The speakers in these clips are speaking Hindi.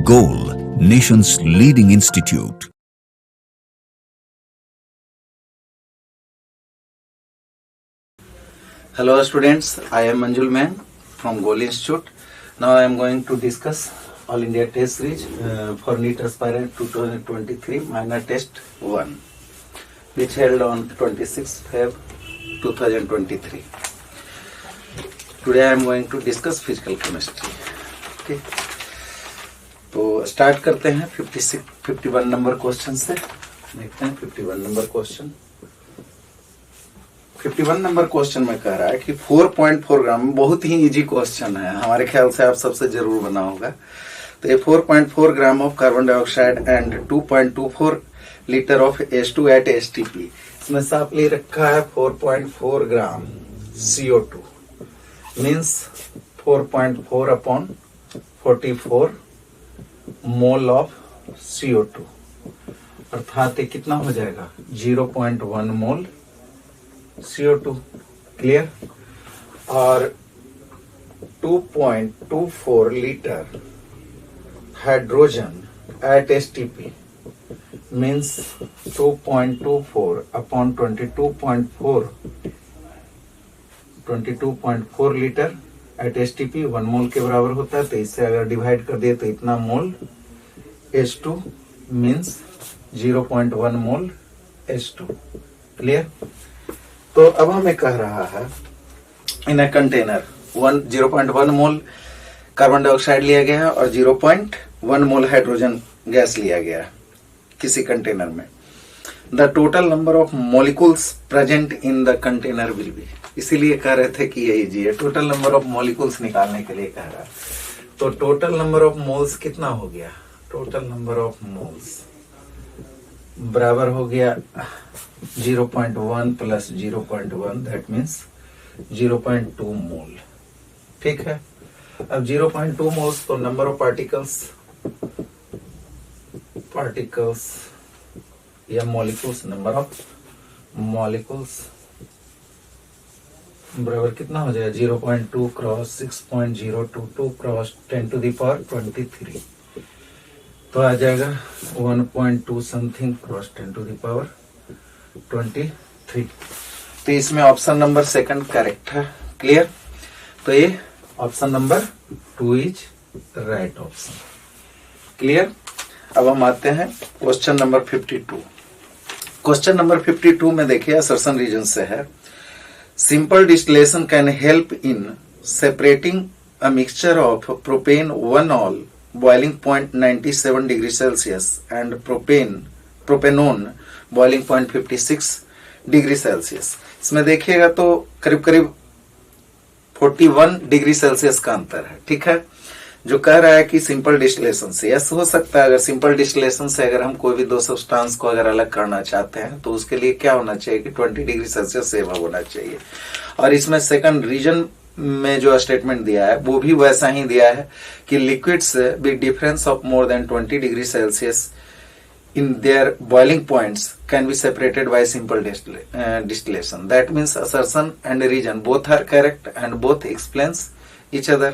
Goal, nation's leading institute. Hello students, I am Manjul Man from Goal Institute. Now I am going to discuss All India Test Series for NEET Aspirant 2023 Minor Test 1, which held on 26 Feb 2023. Today I am going to discuss physical chemistry. Okay. तो स्टार्ट करते हैं 51 नंबर क्वेश्चन से। देखते हैं 51 नंबर क्वेश्चन। 51 नंबर क्वेश्चन में कह रहा है कि 4.4 ग्राम, बहुत ही इजी क्वेश्चन है, हमारे ख्याल से आप सबसे जरूर बना होगा। तो ये 4.4 gram of carbon dioxide and 2.24 litre of H2 at STP, इसमें साफ ले रखा है 4.4 gram CO2 means 4.4 upon 44 mole of CO2, अर्थात ये कितना हो जाएगा 0.1 मोल CO2। क्लियर। और 2.24 litre hydrogen at STP means 2.24 upon 22.4 litre at STP 1 mole के बराबर होता है। तो इससे अगर डिवाइड कर दिए तो इतना मोल H2 मीन्स 0.1 मोल H2। क्लियर। तो अब हमें कह रहा है in a container 0.1 mole carbon dioxide लिया गया है और 0.1 मोल हाइड्रोजन गैस लिया गया है किसी कंटेनर में। The total number of molecules present in the container will be, इसीलिए कह रहे थे कि ये इजी है। टोटल नंबर ऑफ मॉलिक्यूल्स निकालने के लिए कह रहा है। तो टोटल नंबर ऑफ मोल्स कितना हो गया, टोटल नंबर ऑफ मोल्स बराबर हो गया 0.1 प्लस 0.1 दैट मीन्स 0.2 मोल। ठीक है। अब 0.2 मोल्स तो नंबर ऑफ पार्टिकल्स या मॉलिक्यूल्स, नंबर ऑफ मॉलिक्यूल्स बराबर कितना हो जाएगा 0.2 cross 6.022 cross 10 to the power 23, तो आ जाएगा 1.2 something cross 10 to the power 23। तो इसमें ऑप्शन नंबर सेकंड करेक्ट है। क्लियर। तो ये option number 2 is right option. Clear. अब हम आते हैं क्वेश्चन नंबर 52। क्वेश्चन नंबर 52 में देखिए असर्शन रीजन से है। Simple distillation can help in separating a mixture of propane 1-ol boiling point 97 degree Celsius and propanone boiling point 56 degree Celsius. इसमें देखिएगा तो करीब करीब 41 डिग्री सेल्सियस का अंतर है। ठीक है। जो कह रहा है कि सिंपल डिस्टिलेशन से, यस हो सकता है। अगर सिंपल डिस्टिलेशन से अगर हम कोई भी दो सब्सटेंस को अगर अलग करना चाहते हैं तो उसके लिए क्या होना चाहिए कि 20 डिग्री सेल्सियस से अबव होना चाहिए। और इसमें सेकंड रीजन में जो स्टेटमेंट दिया है वो भी वैसा ही दिया है कि liquids with difference of more than 20 degree Celsius in their boiling points can be separated by simple distillation. That means assertion and reason both are correct and both explains each other.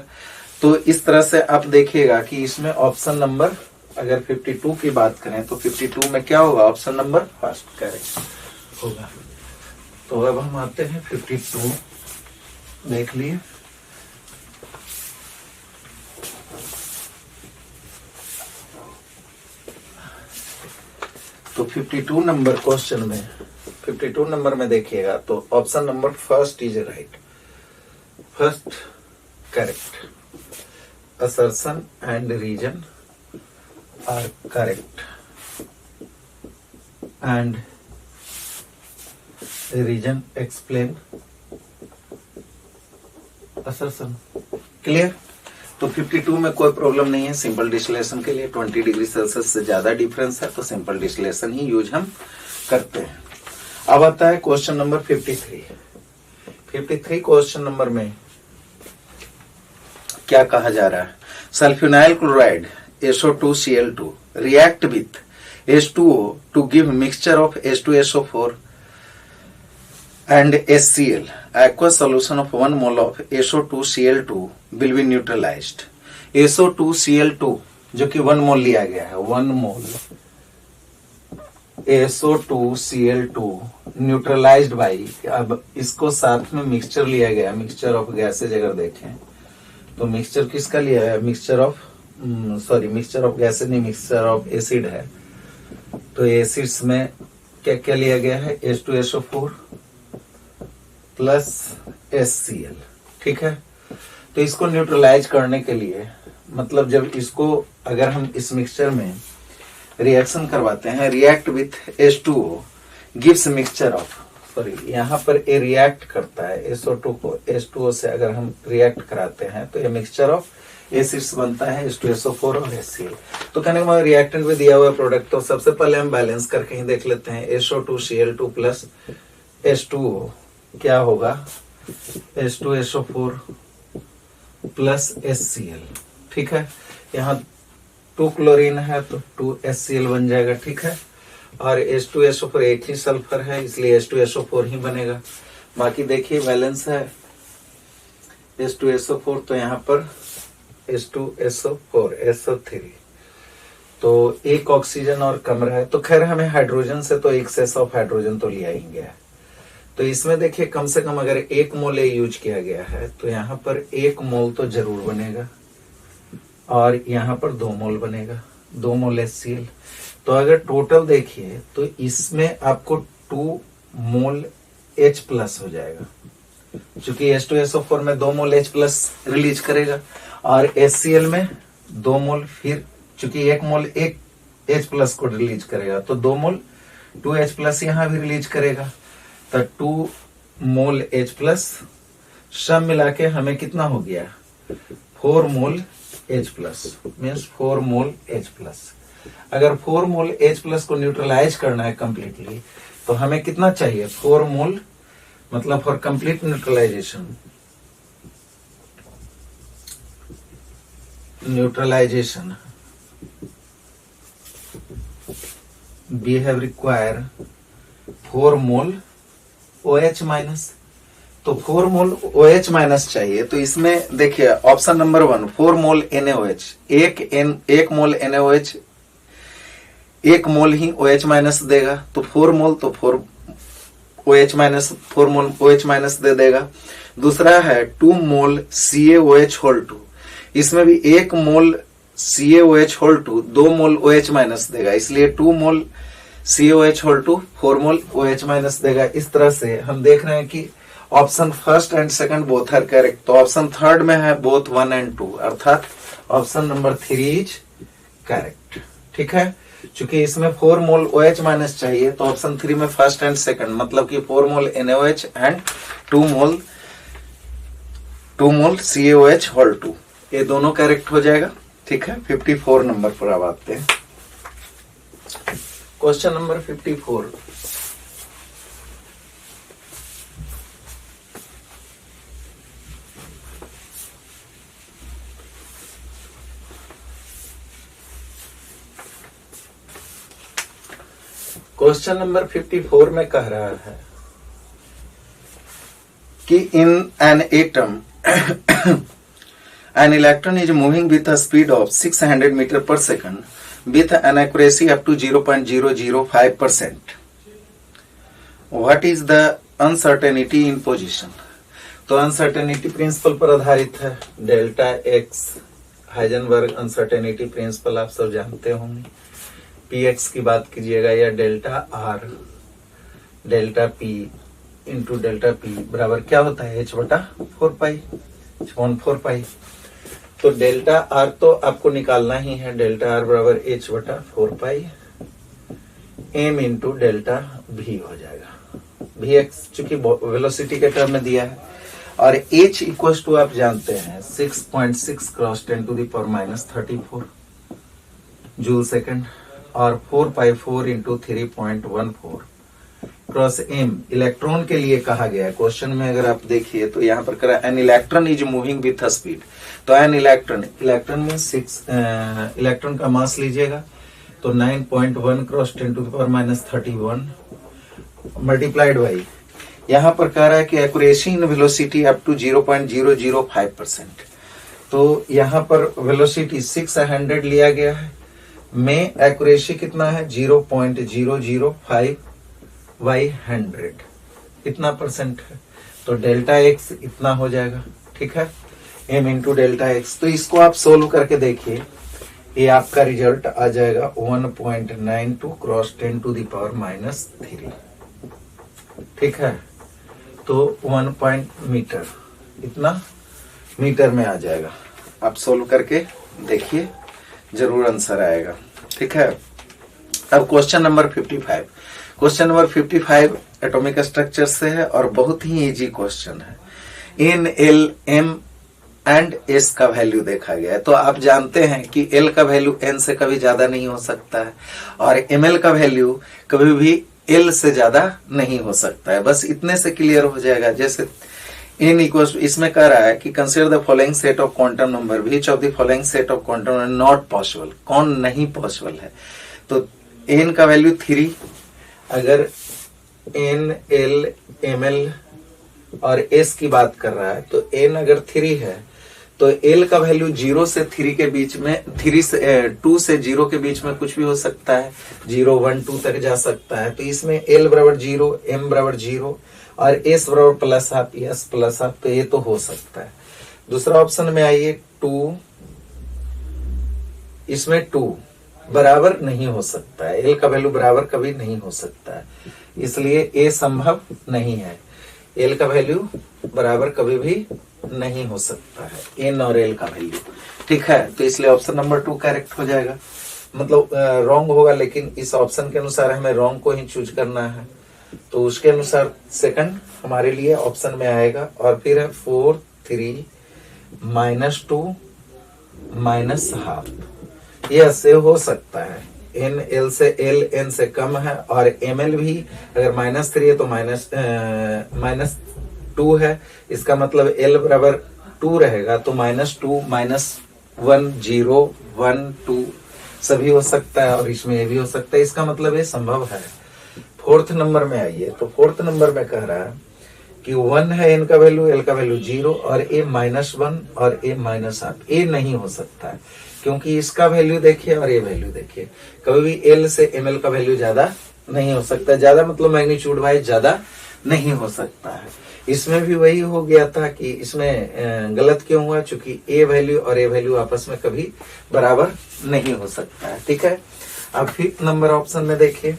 तो इस तरह से आप देखिएगा कि इसमें ऑप्शन नंबर, अगर 52 की बात करें तो 52 में क्या होगा, ऑप्शन नंबर फर्स्ट करेक्ट होगा। तो अब हम आते हैं 52, देख लिए। तो 52 नंबर क्वेश्चन में 52 नंबर में देखिएगा तो option number first is right, first correct. Assertion and reason are correct and reason explain assertion. Clear. तो 52 में कोई प्रॉब्लम नहीं है। सिंपल डिस्टिलेशन के लिए 20 डिग्री सेल्सियस से ज्यादा डिफरेंस है तो सिंपल डिस्टिलेशन ही यूज हम करते हैं। अब आता है क्वेश्चन नंबर 53। 53 क्वेश्चन नंबर में क्या कहा जा रहा है, सल्फ्यूनाइल chloride SO2Cl2 react with H2O to give mixture of H2SO4 and HCl. Aqueous solution of 1 mole of SO2Cl2 will be neutralized. SO2Cl2 जो कि 1 मोल लिया गया है, 1 मोल SO2Cl2 न्यूट्रलाइज्ड बाई, अब इसको साथ में मिक्सचर लिया गया, मिक्सचर ऑफ गैसेज अगर देखें तो मिक्सचर किसका लिया है, मिक्सचर ऑफ गैसेज नहीं, मिक्सचर ऑफ एसिड है। तो एसिड्स में क्या क्या लिया गया है, H2SO4 प्लस HCl, ठीक है। तो इसको न्यूट्रलाइज करने के लिए, मतलब जब इसको अगर हम इस मिक्सचर में रिएक्शन करवाते हैं, react with H2O gives mixture of, यहाँ पर ए रिएक्ट करता है SO2 को H2O से अगर हम रिएक्ट कराते हैं तो ये मिक्सचर ऑफ एसिड्स बनता है H2SO4 और HCl। तो कहने का रिएक्टेंट में दिया हुआ प्रोडक्ट, तो सबसे पहले हम बैलेंस करके ही देख लेते हैं। SO2Cl2 प्लस H2O क्या होगा, H2SO4 प्लस HCl, ठीक है। यहाँ 2 क्लोरीन है तो 2 HCl बन जाएगा, ठीक है। और H2SO4 एक ही सल्फर है इसलिए H2SO4 ही बनेगा। बाकी देखिए बैलेंस है H2SO4, तो यहाँ पर H2SO4 SO3, तो एक ऑक्सीजन और कम रहा है। तो खैर हमें हाइड्रोजन से तो एक्सेस ऑफ हाइड्रोजन तो लिया ही गया। तो इसमें देखिए कम से कम अगर 1 मोल यूज किया गया है तो यहाँ पर 1 मोल तो जरूर बनेगा और यहाँ पर 2 मोल बनेगा, 2 मोल HCl। तो अगर टोटल देखिए तो इसमें आपको 2 मोल H प्लस हो जाएगा, क्योंकि H2SO4 में 2 मोल H प्लस रिलीज करेगा और HCl में 2 मोल, फिर चूंकि 1 मोल 1 H प्लस को रिलीज करेगा तो 2 मोल 2H प्लस यहाँ भी रिलीज करेगा, तो 2 मोल H प्लस सब मिला के हमें कितना हो गया, 4 मोल H प्लस, मीन्स 4 मोल H प्लस। अगर 4 मोल H प्लस को न्यूट्रलाइज करना है कंप्लीटली तो हमें कितना चाहिए, 4 मोल, मतलब for complete neutralization we have require 4 mole OH minus. तो 4 मोल OH माइनस चाहिए, तो इसमें देखिए ऑप्शन नंबर 1 4 मोल NaOH, एक मोल NaOH 1 मोल ही OH माइनस देगा, तो 4 मोल तो 4 मोल OH माइनस दे देगा। दूसरा है 2 मोल CaOH होल 2, इसमें भी 1 mole CaOH whole 2 2 mole OH minus देगा, इसलिए 2 mole CaOH whole 2 4 mole OH minus देगा। इस तरह से हम देख रहे हैं कि option first and second both are correct. तो ऑप्शन थर्ड में है बोथ 1 एंड 2, अर्थात ऑप्शन नंबर 3 इज करेक्ट, ठीक है। चूंकि इसमें 4 मोल OH माइनस चाहिए तो ऑप्शन 3 में फर्स्ट एंड सेकंड, मतलब कि 4 mole NaOH and 2 mole CaOH whole 2, ये दोनों करेक्ट हो जाएगा, ठीक है। 54 नंबर पर अब आते हैं। क्वेश्चन नंबर 54, क्वेश्चन नंबर 54 में कह रहा है कि in an atom an electron is moving with a speed of 600 meter per second with an accuracy up to 0.005%. What is the uncertainty in position? तो अनसर्टेनिटी प्रिंसिपल पर आधारित है, delta x Heisenberg uncertainty principle आप सब जानते होंगे। पी एक्स की बात कीजिएगा या delta R delta P into delta P बराबर क्या होता है, H बटा 4 पाई। तो डेल्टा आर तो आपको निकालना ही है, डेल्टा आर बराबर H बटा 4 पाई एम इंटू डेल्टा भी हो जाएगा। भी एक्स चूंकि वेलोसिटी के टर्म में दिया है और H इक्वल टू आप जानते हैं 6.6 cross 10 to the power minus 34 joule second और 4 pi 4 into 3.14 cross m electron के लिए कहा गया है। क्वेश्चन में अगर आप देखिए तो यहाँ पर करा an electron is moving with a speed, तो एन इलेक्ट्रॉन में 6 इलेक्ट्रॉन का मास लीजिएगा तो 9.1 cross 10 to the power minus 31 multiplied by यहाँ पर कह रहा है कि accuracy in velocity up to 0.005%। तो यहाँ पर वेलोसिटी 600 लिया गया है, में एक्यूरेसी कितना है 0.005 बाई 100, इतना परसेंट है, तो डेल्टा एक्स इतना हो जाएगा। ठीक है, m इंटू डेल्टा एक्स। तो इसको आप सोल्व करके देखिए, ये आपका रिजल्ट आ जाएगा 1.92 क्रॉस 10 टू द पावर -3। ठीक है, तो 1 मीटर, इतना मीटर में आ जाएगा। आप सोल्व करके देखिए, जरूर आंसर आएगा। ठीक है, अब question number 55। Question number 55 atomic structure से है और बहुत ही इजी क्वेश्चन है। N, l, m and s का वैल्यू देखा गया है। तो आप जानते हैं कि एल का वैल्यू एन से कभी ज्यादा नहीं हो सकता है और एम एल का वैल्यू कभी भी एल से ज्यादा नहीं हो सकता है। बस इतने से क्लियर हो जाएगा। जैसे एन इक्वल्स, इसमें कह रहा है कि consider the following set of quantum number, which of the following set of quantum number not possible, कौन नहीं पॉसिबल है। तो एन का वैल्यू 3, अगर एन, एल, एम एल और एस की बात कर रहा है तो एन अगर 3 है तो एल का वैल्यू 0 से 3 के बीच में, 2 से 0 के बीच में कुछ भी हो सकता है, 0, 1, 2 तक जा सकता है। तो इसमें एल बराबर 0, एम बराबर 0 और एस बराबर plus half, S plus half, तो ये तो हो सकता है। दूसरा ऑप्शन में आइए 2, इसमें 2 बराबर नहीं हो सकता है, एल का वैल्यू बराबर कभी नहीं हो सकता है, इसलिए ए संभव नहीं है। एल का वैल्यू बराबर कभी भी नहीं हो सकता है, एन और एल का वैल्यू। ठीक है, तो इसलिए ऑप्शन नंबर 2 करेक्ट हो जाएगा, मतलब रॉन्ग होगा, लेकिन इस ऑप्शन के अनुसार हमें रॉन्ग को ही चूज करना है। तो उसके अनुसार सेकंड हमारे लिए ऑप्शन में आएगा। और फिर है 4, 3, -2 -हाफ, ये ऐसे हो सकता है। एन एल से, एल एन से कम है और एम एल भी अगर -3 है तो -2 है, इसका मतलब एल बराबर 2 रहेगा, तो -2, -1, 0, 1, 2 सभी हो सकता है और इसमें ये भी हो सकता है, इसका मतलब ये संभव है। फोर्थ नंबर में आइए, तो फोर्थ नंबर में कह रहा है कि 1 है एन का वैल्यू, एल का वैल्यू 0 और ए -1 और ए -8, ए नहीं हो सकता है क्योंकि इसका वैल्यू देखिए और ये वैल्यू देखिए, कभी भी एल से एम एल का वैल्यू ज्यादा नहीं हो सकता। ज्यादा मतलब मैग्नीट्यूड वाइज ज्यादा नहीं हो सकता है। इसमें भी वही हो गया था कि इसमें गलत क्यों हुआ, चूंकि ए वैल्यू और ए वैल्यू आपस में कभी बराबर नहीं हो सकता है। ठीक है, अब 5th नंबर ऑप्शन में देखिए,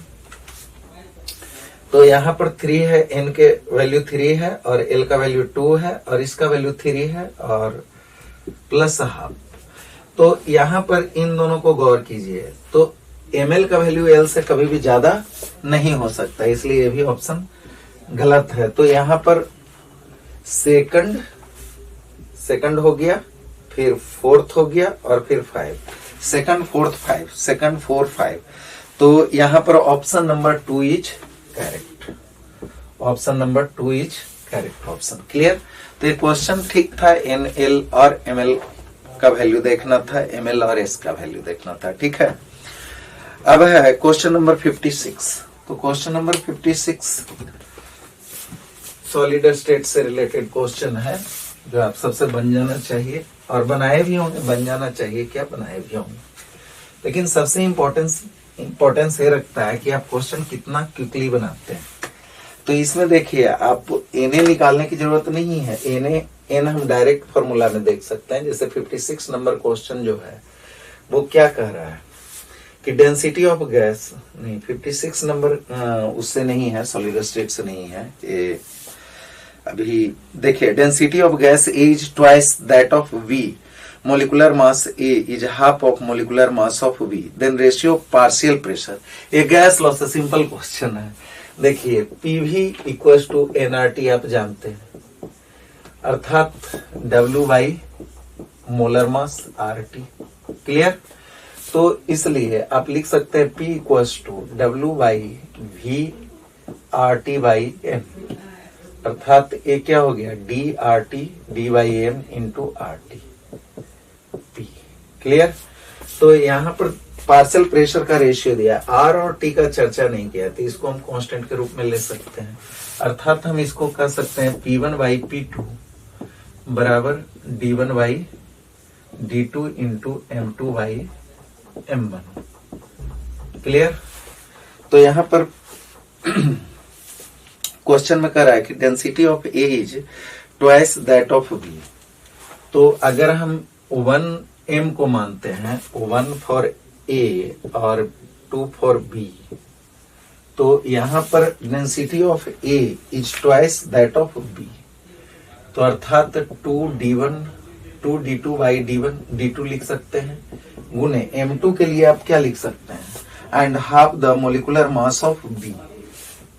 तो यहाँ पर 3 है, एन के वैल्यू 3 है और एल का वैल्यू 2 है और इसका वैल्यू 3 है और प्लस हाफ। तो यहाँ पर इन दोनों को गौर कीजिए, तो एम एल का वैल्यू एल से कभी भी ज्यादा नहीं हो सकता, इसलिए ये भी ऑप्शन गलत है। तो यहाँ पर सेकंड हो गया, फिर 4th हो गया और फिर 5, सेकंड, 4th, 5, सेकंड, 4, 5। तो यहाँ पर option number 2 is correct, option number 2 is correct option. Clear, तो ये क्वेश्चन ठीक था, एन एल और एम एल का वैल्यू देखना था, एम एल और एस का वैल्यू देखना था। ठीक है, अब है क्वेश्चन नंबर 56। तो क्वेश्चन नंबर 56 सॉलिड स्टेट से रिलेटेड क्वेश्चन है, जो आप सबसे बन जाना चाहिए और बनाए भी होंगे, बन जाना चाहिए क्या, बनाए भी होंगे, लेकिन सबसे इम्पोर्टेंस ये रखता है कि आप क्वेश्चन कितना क्विकली बनाते हैं। तो इसमें देखिए, आप एन निकालने की जरूरत नहीं है, एन हम डायरेक्ट फॉर्मूला में देख सकते हैं। जैसे 56 नंबर क्वेश्चन जो है वो क्या कह रहा है कि डेंसिटी ऑफ गैस, नहीं 56 नंबर उससे नहीं है, सॉलिड स्टेट से नहीं है ये। अभी देखिए, density of gas is twice that of V, molecular mass A is half of molecular mass of V, then ratio partial pressure. ये गैस लॉ से सिंपल क्वेश्चन है। देखिए, PV इक्वल्स टू nRT आप जानते हैं, अर्थात W by molar mass RT। Clear, तो इसलिए आप लिख सकते हैं P equals to W by V RT by M, अर्थात ये क्या हो गया, DRT D by M into RT P। Clear, तो यहाँ पर पार्शियल प्रेशर का रेशियो दिया, R और T का चर्चा नहीं किया, तो इसको हम कांस्टेंट के रूप में ले सकते हैं। अर्थात हम इसको कह सकते हैं P1 बाई P2 बराबर D1 by D2 into M2 by M1। Clear. तो यहां पर क्वेश्चन में कह रहा है कि density of A is twice that of B. तो अगर हम 1m को मानते हैं, 1 फॉर ए और 2 फॉर बी, तो यहां पर density of A is twice that of B. तो अर्थात 2d1 2d2 by d1, d2 लिख सकते हैं, गुने m2 के लिए आप क्या लिख सकते हैं, and half the molecular mass of B.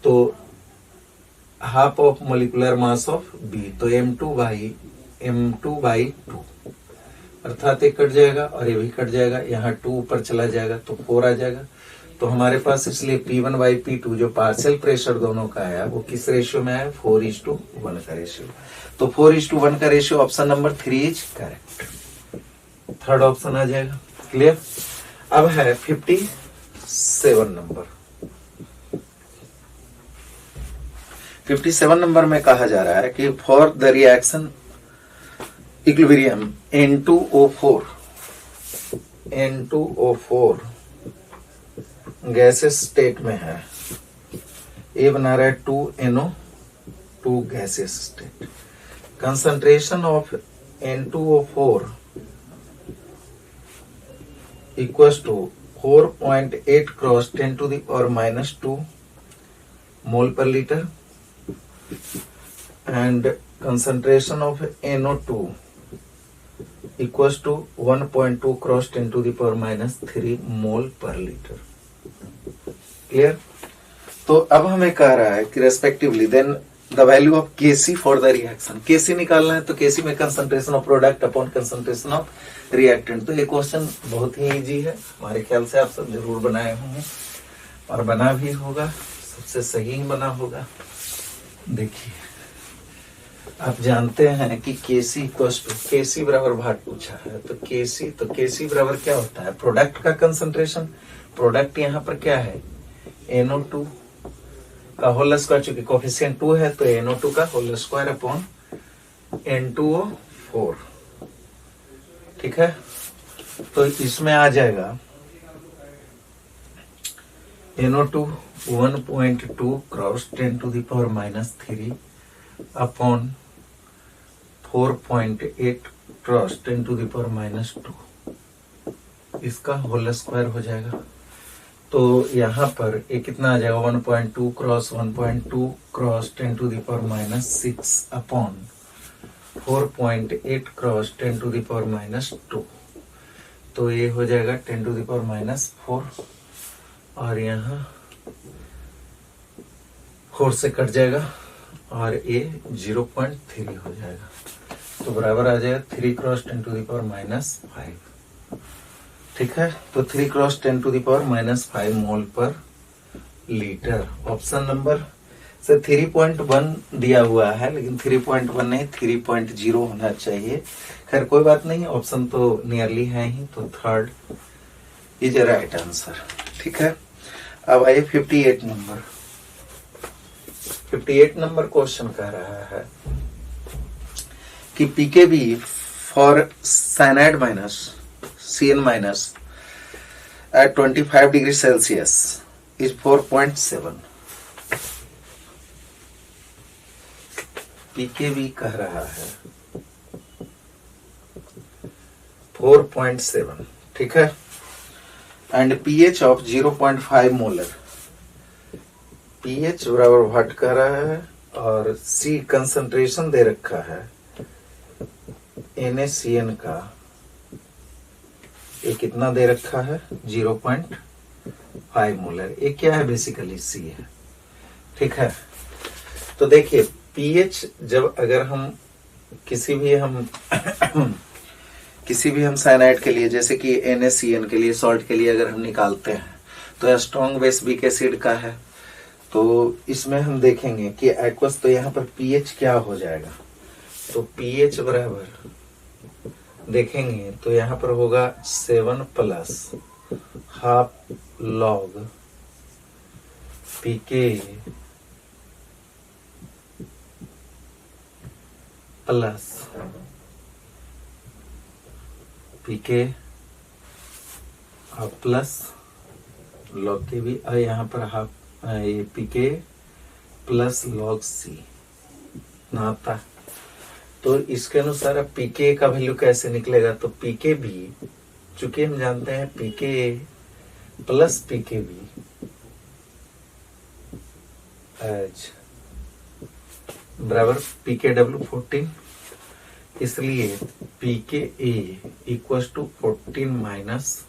तो half of molecular mass of B, तो m2 बाई 2, अर्थात ये कट जाएगा और ये भी कट जाएगा, यहाँ 2 ऊपर चला जाएगा तो 4 आ जाएगा। तो हमारे पास इसलिए P1 बाई P2 जो पार्शियल प्रेशर दोनों का है वो किस रेशियो में है, 4:1 का रेशियो। तो 4:1 का ratio option number 3 is correct, third option आ जाएगा। क्लियर। अब है 57 नंबर। 57 नंबर में कहा जा रहा है कि for the reaction equilibrium N2O4 gaseous state में है, ए बना रहा है 2NO2 gaseous state. Concentration of N2O4 equals to 4.8 cross 10⁻², mole per litre, and concentration of NO2 equals to 1.2 cross 10⁻³ mole per litre. Clear. तो अब हमें कह रहा है कि respectively then the value of Kc for the reaction. Kc निकालना है तो Kc में concentration of product upon concentration of reactant. तो ये क्वेश्चन बहुत ही इजी है, हमारे ख्याल से आप सब जरूर बनाए होंगे और बना भी होगा, सबसे सही बना होगा। देखिए, आप जानते हैं कि Kc बराबर भाग पूछा है, तो Kc बराबर क्या होता है, प्रोडक्ट का कंसंट्रेशन। प्रोडक्ट यहाँ पर क्या है, NO2 का होल स्क्वायर, चूंकि कोफिशिएंट 2 है तो NO2 का होल स्क्वायर अपॉन N2O4। ठीक है। तो इसमें आ जाएगा NO2 1.2 क्रॉस 10⁻³ अपॉन 4.8 क्रॉस 10⁻², इसका होल स्क्वायर हो जाएगा। तो यहाँ पर ये कितना आ जाएगा, 1.2 क्रॉस 1.2 क्रॉस 10⁻6 अपॉन 4.8 क्रॉस 10⁻²। तो ये हो जाएगा 10⁻⁴, और यहाँ 4 से कट जाएगा और ये 0.3 हो जाएगा। तो बराबर आ जाएगा 3 क्रॉस 10⁻⁵। ठीक है। तो 3 क्रॉस 10⁻⁵ मोल पर लीटर। ऑप्शन नंबर से 3.1 दिया हुआ है, लेकिन 3.1 नहीं 3.0 होना चाहिए। खैर कोई बात नहीं, ऑप्शन तो नियरली है ही, तो थर्ड इज राइट आंसर। ठीक है। अब आइए 58 नंबर। 58 नंबर क्वेश्चन कह रहा है कि pKb for cyanide minus CN minus at 25 degree Celsius is 4.7। pKb कह रहा है 4.7। ठीक है। And pH of 0.5 molar, pH बराबर व्हाट कह रहा है, और C कंसंट्रेशन दे रखा है NaCN का, ये कितना दे रखा है 0.5 मोलर। ये क्या है, बेसिकली C है। ठीक है। तो देखिए pH जब अगर हम किसी भी हम साइनाइड के लिए, जैसे कि NaCN के लिए, सॉल्ट के लिए अगर हम निकालते हैं तो स्ट्रॉन्ग बेस वीक एसिड का है, तो इसमें हम देखेंगे कि एक्वस, तो यहाँ पर pH क्या हो जाएगा, तो pH बराबर देखेंगे तो यहाँ पर होगा 7 plus half log pK plus P K plus log के भी, और यहाँ पर हाफ ये P K plus log c नाता। तो इसके अनुसार अब पी के का वैल्यू कैसे निकलेगा, तो पी के भी, चूंकि हम जानते हैं P K plus P K B as बराबर पी के डब्ल्यू 14, इसलिए P K A equal to 14 minus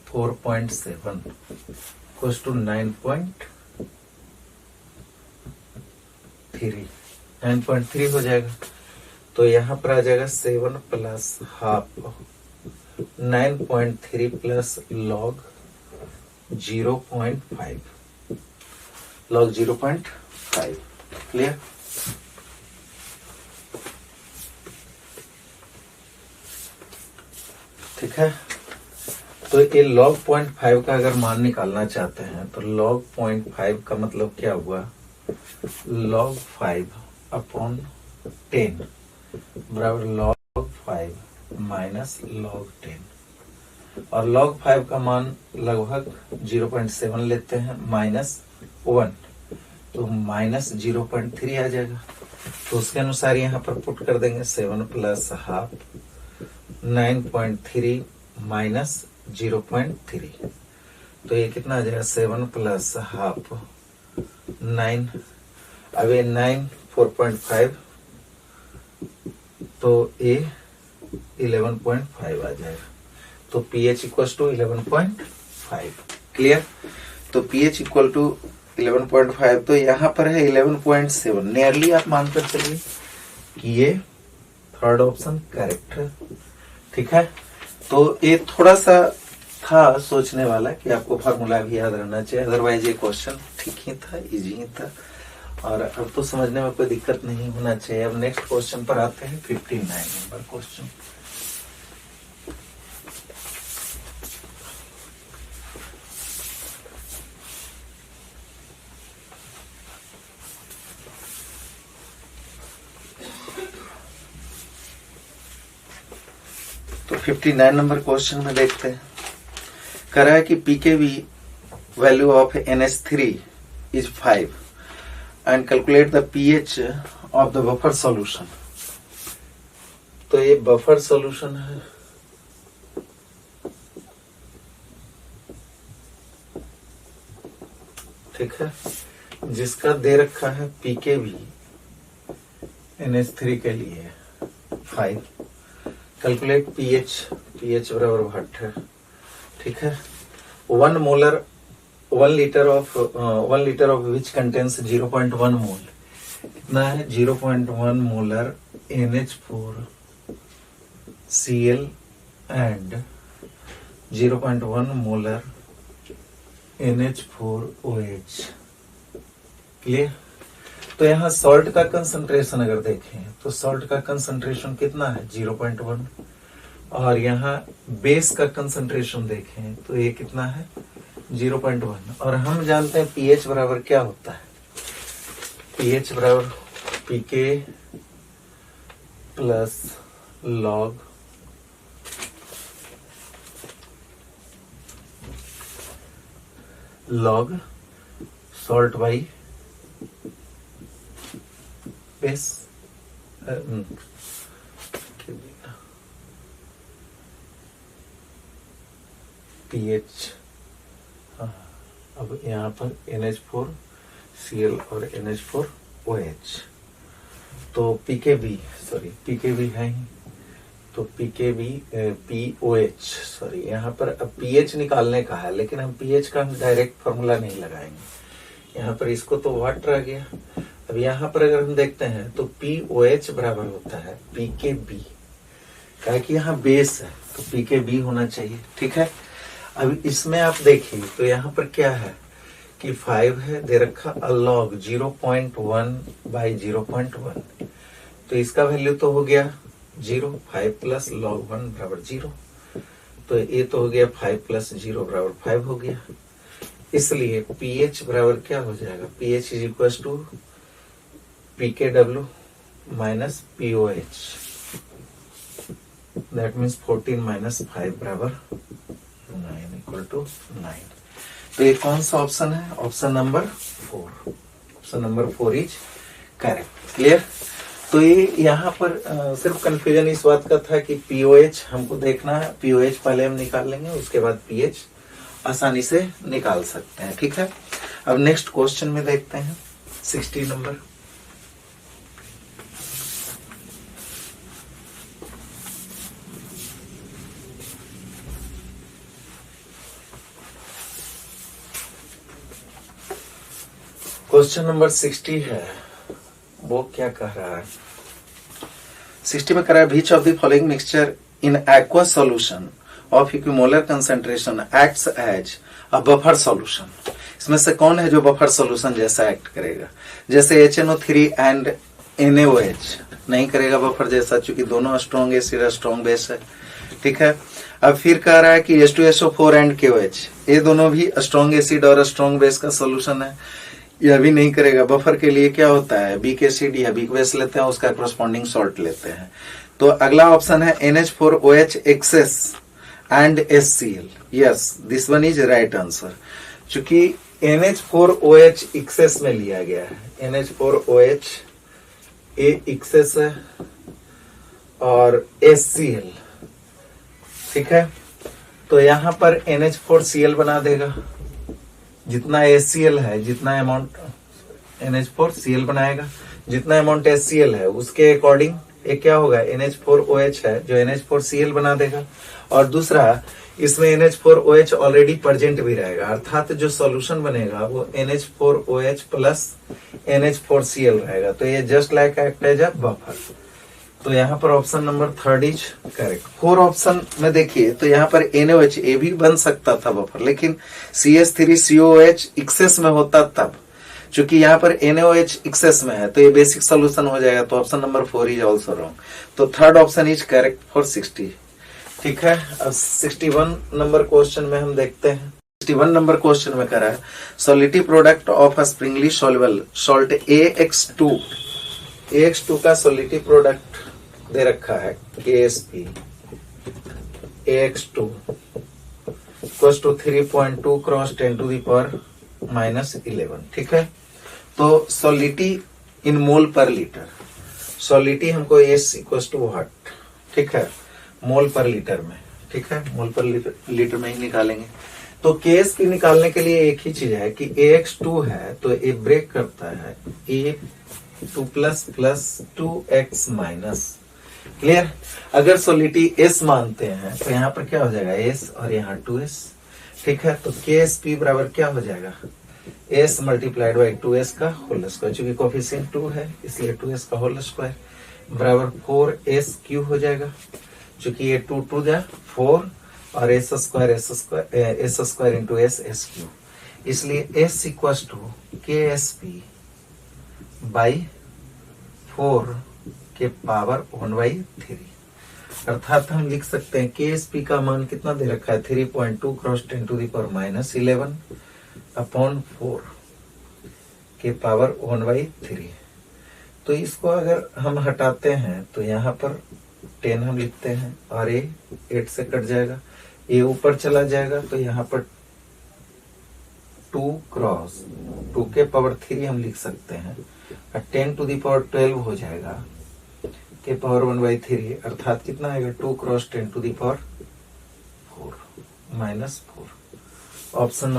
4.7 equal to 9.3 हो जाएगा। तो यहाँ पर आ जाएगा 7 plus half 9.3 plus log 0.5 log 0.5। Clear? ठीक है। तो ये log 0.5 का अगर मान निकालना चाहते हैं तो log 0.5 का मतलब क्या हुआ, log 5 अपॉन 10 बराबर log 5 माइनस log 10, और log 5 का मान लगभग 0.7 लेते हैं माइनस 1, तो माइनस 0.3 आ जाएगा। तो उसके अनुसार यहाँ पर पुट कर देंगे 7 प्लस हाफ 9.3 माइनस 0.3, तो ये कितना आ जाएगा 7 प्लस हाफ 9, अब ये 9 4.5, तो ये 11.5 आ जाएगा। तो pH इक्वल टू 11.5। क्लियर? तो pH इक्वल टू 11.5, तो यहाँ पर है 11.7। नियरली आप मानकर चलिए कि ये थर्ड ऑप्शन करेक्ट है। ठीक है। तो ये थोड़ा सा था सोचने वाला कि आपको फार्मूला भी याद रहना चाहिए, अदरवाइज ये क्वेश्चन ठीक ही था, इजी ही था, और अब तो समझने में कोई दिक्कत नहीं होना चाहिए। अब नेक्स्ट क्वेश्चन पर आते हैं, 59 नंबर क्वेश्चन। तो 59 नंबर क्वेश्चन में देखते हैं, कह रहा है कि pKb value of NH3 is 5 and calculate the pH of the buffer solution. तो ये बफर सॉल्यूशन है, ठीक है, जिसका दे रखा है पीकेवी NH3 के लिए 5, कैलकुलेट pH बराबर भट्ट है। ठीक है। 1 लीटर ऑफ विच कंटेन्स 0.1 मोल, कितना है 0.1 molar NH4Cl and 0.1 molar NH4OH। Clear? तो यहाँ सॉल्ट का कंसंट्रेशन अगर देखें तो सॉल्ट का कंसंट्रेशन कितना है 0.1, और यहाँ बेस का कंसंट्रेशन देखें तो ये कितना है 0.1, और हम जानते हैं pH बराबर क्या होता है, pH बराबर pK plus log salt by base. pH, अब यहाँ पर NH4Cl और NH4OH, तो पीकेबी है ही, तो POH सॉरी, यहाँ पर अब pH निकालने का है, लेकिन हम pH का हम डायरेक्ट फॉर्मूला नहीं लगाएंगे, यहाँ पर इसको तो वाटर आ गया। अब यहाँ पर अगर हम देखते हैं तो POH बराबर होता है PKB, क्या कि यहाँ बेस है तो PKB होना चाहिए। ठीक है। अब इसमें आप देखिए तो यहाँ पर क्या है कि 5 है दे रखा, लॉग 0.1 बाई 0.1, तो इसका वैल्यू तो हो गया 0, 5 प्लस log 1 बराबर 0, तो ये तो हो गया 5 प्लस 0 बराबर 5 हो गया। इसलिए pH बराबर क्या हो जाएगा, pH is equal to PKW minus POH। That means 14 minus 5 बराबर 9 इक्वल टू 9। तो ये कौन सा ऑप्शन है? Option number 4। Option number 4 is correct. Clear? तो ये यहाँ पर सिर्फ कंफ्यूजन इस बात का था कि पीओएच हमको देखना है। पीओएच पहले हम निकाल लेंगे, उसके बाद पीएच आसानी से निकाल सकते हैं। ठीक है, अब नेक्स्ट क्वेश्चन में देखते हैं 60 नंबर। क्वेश्चन नंबर 60 है, वो क्या कह रहा है? 60 में कह रहा है which of the following mixture in aqua solution of equimolar concentration acts as a buffer solution. इसमें से कौन है जो बफर सॉल्यूशन जैसा एक्ट करेगा? जैसे HNO3 एंड NaOH नहीं करेगा बफर जैसा, क्योंकि दोनों स्ट्रॉन्ग एसिड स्ट्रॉन्ग बेस है। ठीक है, अब फिर कह रहा है कि H2SO4 एंड KOH, ये दोनों भी स्ट्रॉन्ग एसिड और स्ट्रॉन्ग बेस का सॉल्यूशन है, यह भी नहीं करेगा। बफर के लिए क्या होता है? वीक एसिड या वीक बेस लेते हैं, उसका कोरस्पॉन्डिंग सॉल्ट लेते हैं। तो अगला ऑप्शन है NH4OH excess and HCl। Yes, this one is right answer, क्योंकि NH4OH एक्सेस में लिया गया है। NH4OH ए एक्सेस है और HCl। ठीक है, तो यहां पर NH4Cl बना देगा। जितना HCl है, जितना अमाउंट NH4Cl बनाएगा, जितना अमाउंट HCl है उसके अकॉर्डिंग ये क्या होगा? NH4OH है जो NH4Cl बना देगा। और दूसरा, इसमें NH4OH ऑलरेडी प्रेजेंट भी रहेगा, अर्थात जो सॉल्यूशन बनेगा वो NH4OH प्लस NH4Cl रहेगा। तो ये just like act as a buffer. तो यहाँ पर option number 3 is correct. 4 option में देखिए तो यहाँ पर NaOH ए भी बन सकता था बफर, लेकिन CH3COOH एक्सेस में होता तब, क्योंकि यहाँ पर NaOH एक्सेस में है तो ये बेसिक सोल्यूशन हो जाएगा। तो option number 4 is also wrong. तो third option is correct for 60। ठीक है, अब 61 नंबर क्वेश्चन में हम देखते हैं। 61 नंबर क्वेश्चन में कह रहा है solubility product of a sparingly soluble salt AX2। AX2 का सॉलिटी प्रोडक्ट दे रखा है KSP। AX2 equals to 3.2 cross 10 to the power -11। ठीक है, तो सॉलिटी इन मोल पर लीटर, सॉलिटी हमको S इक्वल्स टू व्हाट? ठीक है, मोल पर लीटर में। ठीक है, मोल पर लीटर में ही निकालेंगे। तो KSP निकालने के लिए एक ही चीज है कि AX2 है तो ये ब्रेक करता है A2 plus plus 2x minus. Clear? अगर सॉलिटी S मानते हैं तो यहाँ पर क्या हो जाएगा? S और यहाँ 2s। ठीक है, तो KSP बराबर क्या हो जाएगा? S मल्टीप्लाइड बाई 2s का होल स्क्वायर, चूंकि कोफिशिएंट 2 है इसलिए 2s का होल स्क्वायर बराबर 4SQ हो जाएगा। चूंकि ये 2 2 जा 4 और s स्क्वायर इंटू SQ, इसलिए S equals to KSP by 4 के पावर 1/3। अर्थात हम लिख सकते हैं KSP का मान कितना दे रखा है? 3.2 cross 10 to the power -11 upon 4 के पावर 1/3। तो इसको अगर हम हटाते हैं तो यहाँ पर 10 हम लिखते हैं और ये 8 से कट जाएगा, ये ऊपर चला जाएगा तो यहाँ पर 2 क्रॉस 2 के पावर 3 हम लिख सकते हैं और 10 टू द पावर 12 हो जाएगा के पावर 1/3, अर्थात कितना आएगा? 2 cross 10 to the power 4 -4। Option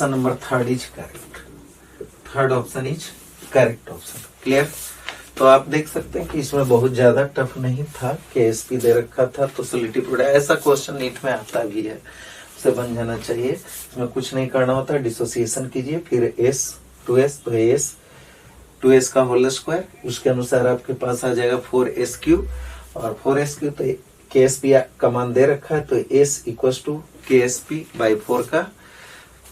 number 3 is correct. Third option is correct option. Clear? तो आप देख सकते हैं कि इसमें बहुत ज्यादा टफ नहीं था, KSP दे रखा था तो सॉलिटी प्रोडक्ट, ऐसा क्वेश्चन नीट में आता भी है, उसे बन जाना चाहिए। इसमें कुछ नहीं करना होता, डिसोसिएशन कीजिए, फिर S 2s तो S 2s का होल स्क्वायर, उसके अनुसार आपके पास आ जाएगा 4SQ और 4SQ तो KSP का मान दे रखा है तो S equals to KSP by 4 का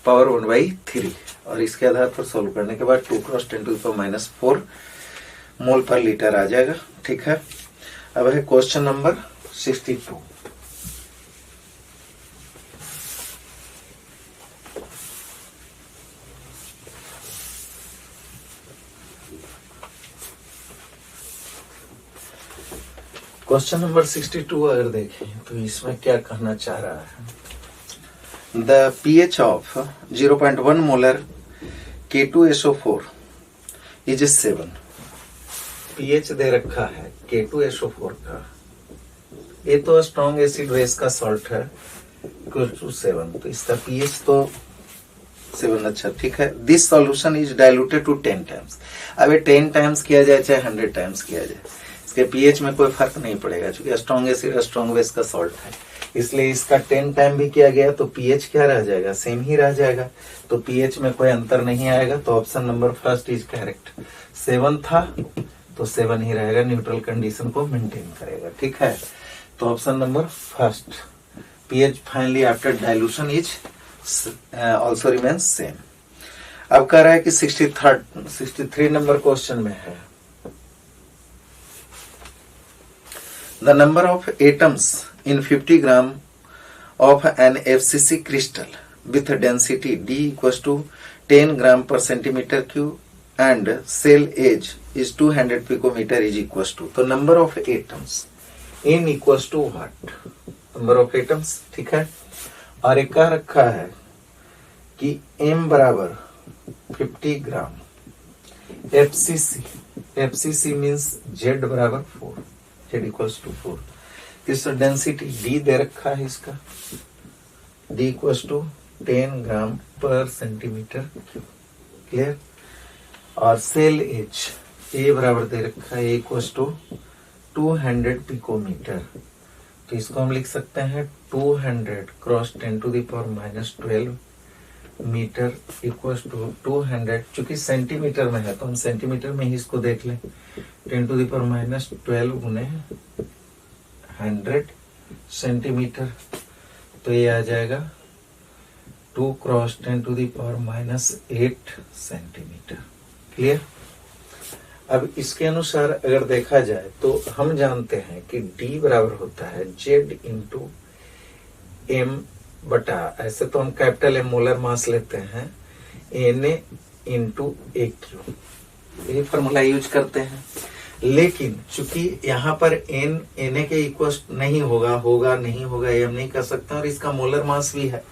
पावर 1/3 और इसके आधार पर सोल्व करने के बाद 2 cross 10 to the power -4 mole per litre आ जाएगा। ठीक है, अब है क्वेश्चन नंबर 62। क्वेश्चन नंबर 62 अगर देखें तो इसमें क्या कहना चाह रहा है, the pH of 0.1 molar K2SO4 is 7। pH दे रखा है K2SO4 का, ये तो स्ट्रॉन्ग एसिड बेस का सॉल्ट है, इक्वल टू 7, तो इसका pH तो 7। अच्छा ठीक है। This solution is diluted to 10 times. अब ये 10 टाइम्स किया जाए चाहे 100 टाइम्स किया जाए, इसके पीएच में कोई फर्क नहीं पड़ेगा, क्योंकि स्ट्रॉन्ग एसिड स्ट्रॉन्ग बेस का सॉल्ट है। इसलिए इसका 10 टाइम भी किया गया तो पीएच क्या रह जाएगा, सेम ही रह जाएगा, तो पीएच में कोई अंतर नहीं आएगा। तो option number first is correct. 7 था तो 7 ही रहेगा, न्यूट्रल कंडीशन को मेंटेन करेगा। ठीक है, तो option number first, pH finally after dilution is also remains same. अब कह रहा है कि 63 नंबर क्वेश्चन में है, the number of atoms in 50 gram of an FCC crystal with density D equals to 10 gram per centimeter cube and cell age is 200 picometer is equals to, तो number of atoms n equals to what, number of atoms। ठीक है, और एक कह रखा है कि m बराबर 50 ग्राम FCC means Z बराबर 4, Z equals to 4। इस डेंसिटी D दे रखा है, इसका D equals to 10 gram per centimetre cube, clear. और सेल एज A बराबर दे रखा है, A इक्वल्स टू 200 पिकोमीटर, तो इसको हम लिख सकते हैं 200 cross 10 to the power minus 12 metre equals to 200, चूंकि सेंटीमीटर में है तो हम सेंटीमीटर में ही इसको देख लें, 10 टू द पावर माइनस 12 गुने 100 सेंटीमीटर, तो ये आ जाएगा 2 cross 10 to the power minus 8 centimetre, clear. अब इसके अनुसार अगर देखा जाए तो हम जानते हैं कि D बराबर होता है Z इंटू M बटा, ऐसे तो हम कैपिटल M मोलर मास लेते हैं, Na इंटू AQ, ये फॉर्मूला यूज करते हैं। लेकिन चूंकि यहाँ पर Na के इक्वल नहीं होगा नहीं होगा, ये हम नहीं कर सकते, और इसका मोलर मास भी है,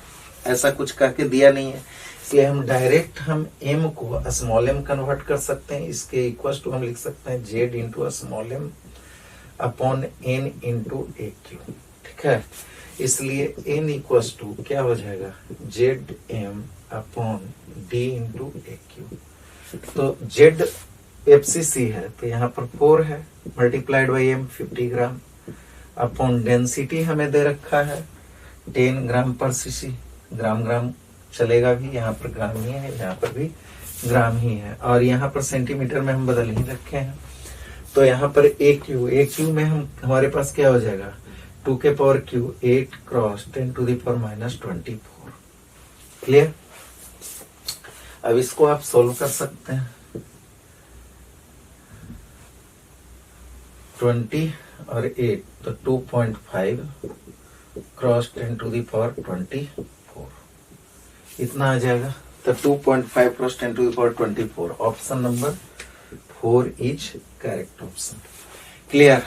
ऐसा कुछ कह के दिया नहीं है, इसलिए हम डायरेक्ट हम m को स्मॉल m कन्वर्ट कर सकते हैं, इसके इक्वल टू हम लिख सकते हैं Z into small m upon n into AQ। ठीक है, इसलिए n इक्वल टू क्या हो जाएगा, ZM upon D into AQ। तो Z FCC है तो यहाँ पर 4 है, multiplied by m 50 gram upon density हमें दे रखा है 10 ग्राम पर सीसी, ग्राम ग्राम चलेगा भी, यहाँ पर ग्राम ही है, यहाँ पर भी ग्राम ही है, और यहाँ पर सेंटीमीटर में हम बदल ही रखे हैं। तो यहाँ पर AQ में हम हमारे पास क्या हो जाएगा, 2 के power Q 8 cross 10 to the power minus 24, clear. अब इसको आप सोल्व कर सकते हैं, 20 और 8 तो 2.5 क्रॉस 10 टू दी पावर 24, इतना आ जाएगा। तो 2.5 cross 10 to the power 24, option number 4 is correct option, clear.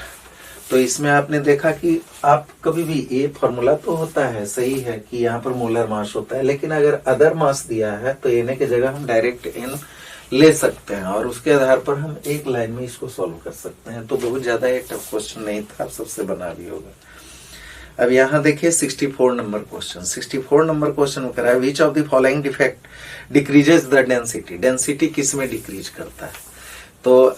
तो इसमें आपने देखा कि आप कभी भी ये फॉर्मूला तो होता है, सही है कि यहाँ पर मोलर मास होता है, लेकिन अगर अदर मास दिया है तो Na की जगह हम डायरेक्ट n ले सकते हैं और उसके आधार पर हम एक लाइन में इसको सॉल्व कर सकते हैं। तो बहुत ज्यादा ये टफ क्वेश्चन नहीं था, आप सबसे बना भी होगा। अब यहाँ देखिए 64 नंबर क्वेश्चन। 64 नंबर क्वेश्चन में करा है, which of the following defect decreases the density, density किस में डिक्रीज करता है। तो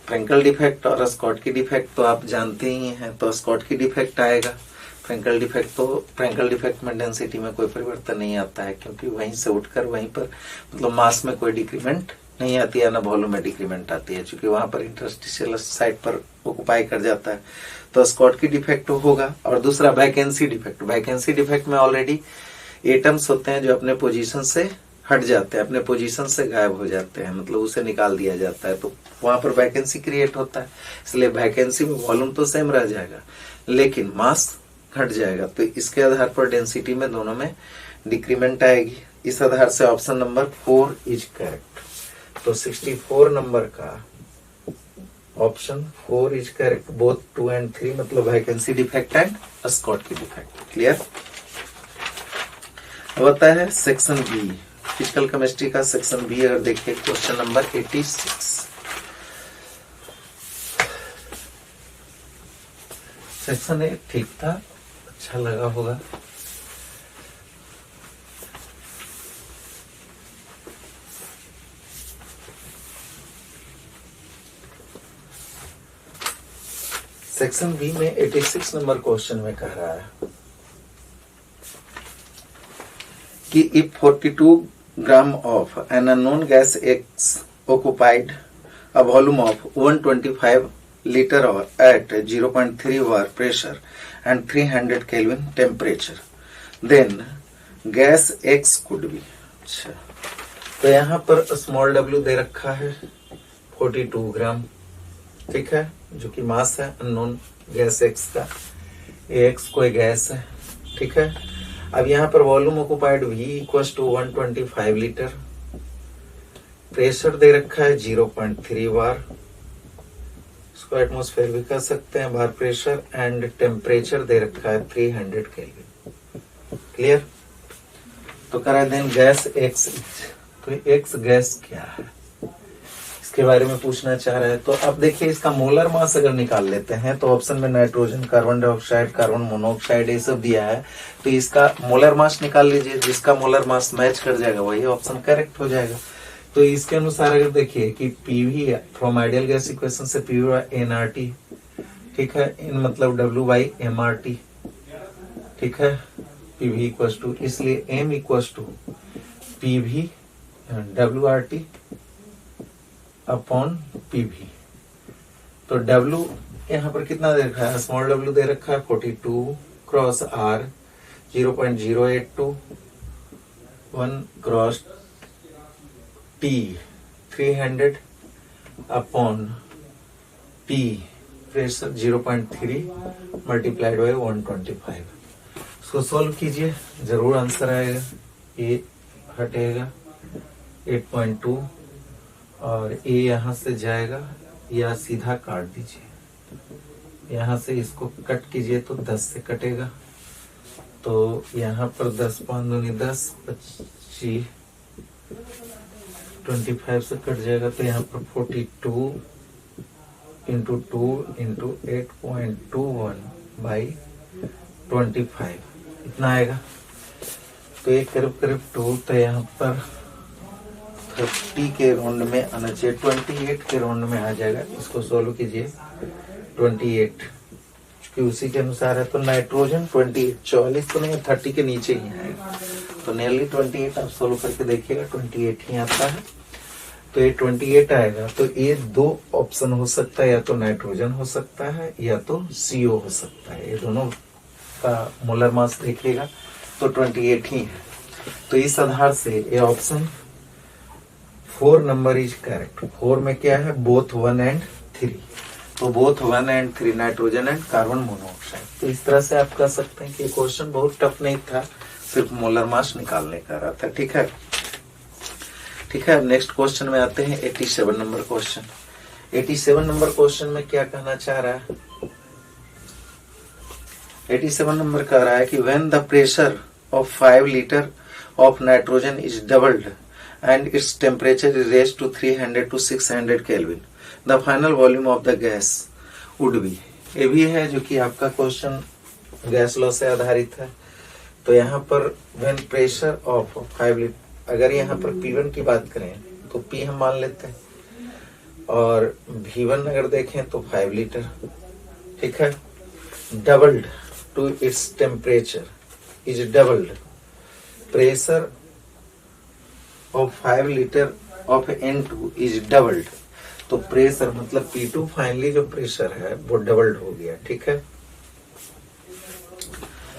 फ्रेंकल डिफेक्ट और स्कॉट की डिफेक्ट तो आप जानते ही हैं, तो स्कॉट की डिफेक्ट आएगा। फ्रेंकल डिफेक्ट में डेंसिटी में कोई परिवर्तन नहीं आता है, क्योंकि वहीं से उठकर वहीं पर मतलब मास में कोई डिक्रीमेंट नहीं आती है, ना वॉल्यूम में डिक्रीमेंट आती है, क्योंकि वहां पर इंटरस्टिशियल साइड पर ऑक्युपाई कर जाता है। तो स्कॉट की डिफेक्ट होगा। और दूसरा वैकेंसी डिफेक्ट, वैकेंसी डिफेक्ट में ऑलरेडी एटम्स होते हैं जो अपने पोजीशन से हट जाते हैं, अपने पोजीशन से गायब हो जाते हैं, मतलब उसे निकाल दिया जाता है, तो वहां पर वैकेंसी क्रिएट होता है। इसलिए वैकेंसी में वॉल्यूम तो सेम रह जाएगा लेकिन मास घट जाएगा, तो इसके आधार पर डेंसिटी में दोनों में डिक्रीमेंट आएगी। इस आधार से ऑप्शन नंबर 4 इज करेक्ट। तो 64 नंबर का option 4 is correct, both 2 and 3 मतलब vacancy defect and Schottky defect. Clear. अब आता है सेक्शन बी, फिजिकल केमिस्ट्री का सेक्शन बी। अगर देखिए क्वेश्चन नंबर 86, सेक्शन ए ठीक था, अच्छा लगा होगा। सेक्शन बी में 86 नंबर क्वेश्चन में कह रहा है कि if 42 gram of an unknown gas X occupied a volume of 125 liter or at 0.3 bar pressure and 300 Kelvin temperature, then gas X could be। अच्छा, तो यहाँ पर स्मॉल w दे रखा है 42 ग्राम, ठीक है, जो कि मास है अननोन गैस एक्स का। एक्स कोई गैस है, ठीक है। अब यहाँ पर volume occupied V equals to 125 litre, pressure दे रखा है 0.3 बार, इसको एटमॉस्फेयर भी कह सकते हैं, बार प्रेशर, एंड टेम्परेचर दे रखा है 300 केल्विन। क्लियर। तो करा देन गैस एक्स, तो एक्स गैस क्या है इसके बारे में पूछना चाह रहा है। तो अब देखिए इसका मोलर मास अगर निकाल लेते हैं तो ऑप्शन में nitrogen, carbon dioxide, carbon monoxide ये सब दिया है, तो इसका मोलर मास निकाल लीजिए, जिसका मोलर मास मैच कर जाएगा वही ऑप्शन करेक्ट हो जाएगा। तो इसके अनुसार अगर देखिए कि PV from ideal gas equation से पीवी एनआरटी, ठीक है, इन मतलब डब्ल्यू बाई एमआरटी, ठीक है, पीवी इक्वल्स टू, इसलिए M equals to PV W R T upon PV. तो W यहाँ पर कितना दे रखा है, स्मॉल w दे रखा है 42 cross R 0.082, 1 cross T 300 upon P pressure 0.3 multiplied by 125। इसको सॉल्व कीजिए, जरूर आंसर आएगा। ये हटेगा 8.2 और ए यहाँ से जाएगा, या सीधा काट दीजिए, यहाँ से इसको कट कीजिए तो 10 से कटेगा, तो यहाँ पर 10 5 दूनी 10, 25 25 से कट जाएगा, तो यहाँ पर 42 इंटू 2 इंटू 8.21 बाई 25 इतना आएगा। तो ये करीब करीब 2, तो यहाँ पर 30 के राउंड में आना चाहिए, 28 के राउंड में आ जाएगा। इसको सोल्व कीजिए 28, क्योंकि उसी के अनुसार है। तो नाइट्रोजन 28, 44 तो नहीं, 30 के नीचे ही आएगा, तो नियरली 28 आप सोल्व करके देखिएगा 28 ही आता है। तो ये 28 आएगा। तो ये दो ऑप्शन हो सकता है, या तो नाइट्रोजन हो सकता है या तो सीओ हो सकता है। ये दोनों का मोलर मास देखिएगा तो 28 ही है। तो इस आधार से ये ऑप्शन 4 नंबर इज करेक्ट। 4 में क्या है, बोथ 1 and 3, तो both 1 and 3 nitrogen and carbon monoxide. तो इस तरह से आप कह सकते हैं कि क्वेश्चन बहुत टफ नहीं था, सिर्फ मोलर मास निकालने का रहा था। ठीक है, ठीक है। अब नेक्स्ट क्वेश्चन में आते हैं 87 नंबर क्वेश्चन। 87 नंबर क्वेश्चन में क्या कहना चाह रहा है, 87 नंबर कह रहा है कि when the pressure of 5 litre of nitrogen is doubled and its temperature is raised to 300 to 600 Kelvin, the final volume of the gas would be। ये भी है जो कि आपका क्वेश्चन गैस लॉ से आधारित है। तो यहाँ पर when pressure of 5 लीटर, अगर यहाँ पर P1 की बात करें तो P हम मान लेते हैं, और V1 अगर देखें तो 5 लीटर, ठीक है, doubled to its temperature is doubled, pressure of 5 litre of N2 is doubled। तो प्रेशर मतलब P2 फाइनली जो प्रेशर है वो डबल्ड हो गया। ठीक है,